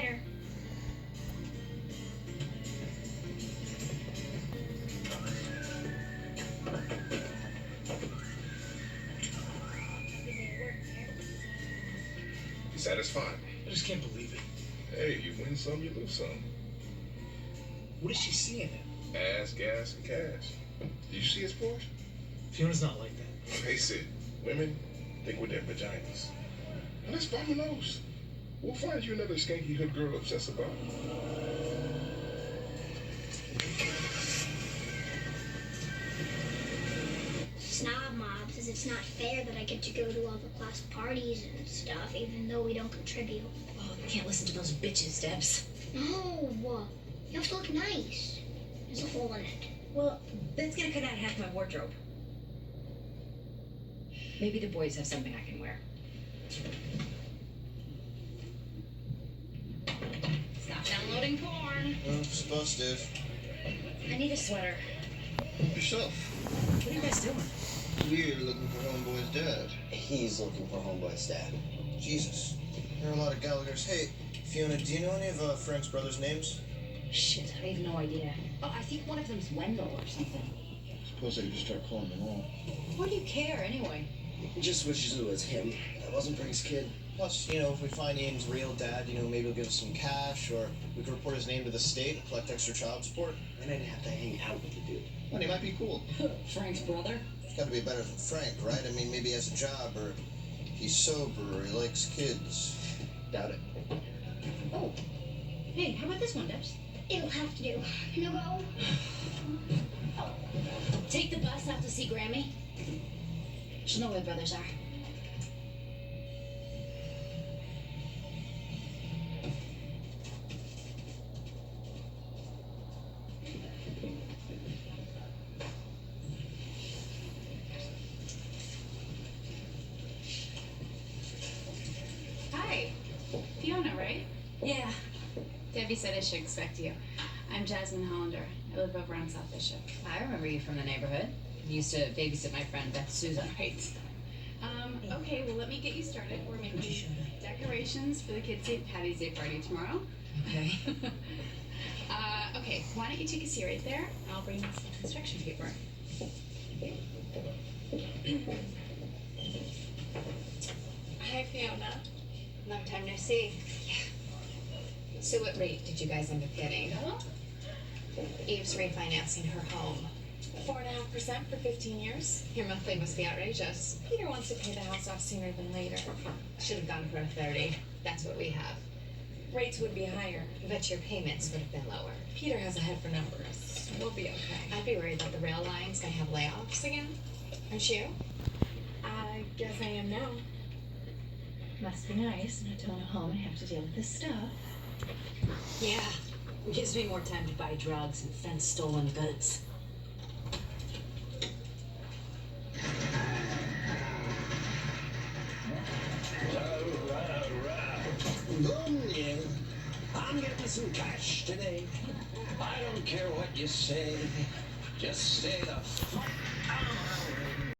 better. You satisfied? I just can't believe it. Hey, you win some, you lose some. What is she seeing in? Ass, gas, and cash. Do you see his Porsche? Fiona's not like that. Face it, women think with their vaginas. And that's vamonos. We'll find you another skanky hood girl to obsess about. Snob Mob says it's not fair that I get to go to all the class parties and stuff, even though we don't contribute. Oh, you can't listen to those bitches, Debs. No, you have to look nice. There's a hole in it. Well, that's gonna cut out half my wardrobe. Maybe the boys have something I can wear. Stop downloading porn. It's busted. I need a sweater. Yourself. What are you guys doing? We're looking for Homeboy's dad. He's looking for Homeboy's dad. Jesus. There are a lot of Gallaghers. Hey, Fiona, do you know any of Frank's brothers' names? Shit, I have no idea. Oh, I think one of them's Wendell or something. Suppose I could just start calling them all. Why do you care, anyway? Just wishes it was him. That wasn't Frank's kid. Plus, if we find Ian's real dad, maybe he'll give us some cash, or we could report his name to the state and collect extra child support. And I'd have to hang out with the dude. Well, he might be cool. Frank's brother? He's got to be better than Frank, right? I mean, maybe he has a job, or he's sober, or he likes kids. Doubt it. Oh. Hey, how about this one, Debs? It'll have to do. No go. Take the bus out to see Grammy. She'll know where the brothers are. Hi, Fiona, right? Yeah. Debbie said I should expect you. I'm Jasmine Hollander. I live over on South Bishop. I remember you from the neighborhood. You used to babysit my friend Beth Souza. Right. Okay, well, let me get you started. We're making decorations for the kids' St. Patty's Day party tomorrow. Okay. Okay, why don't you take a seat right there? I'll bring you some construction paper. Hi, Fiona. Long time no see. So what rate did you guys end up getting? Huh? Eve's refinancing her home. 4.5% for 15 years. Your monthly must be outrageous. Peter wants to pay the house off sooner than later. Should have gone for a 30. That's what we have. Rates would be higher. I bet your payments would have been lower. Peter has a head for numbers. We'll be okay. I'd be worried that the rail line's gonna have layoffs again. Aren't you? I guess I am now. Must be nice not to own a home and have to deal with this stuff. Yeah. It gives me more time to buy drugs and fence stolen goods. Yeah. I'm getting some cash today. I don't care what you say. Just stay the fuck out of my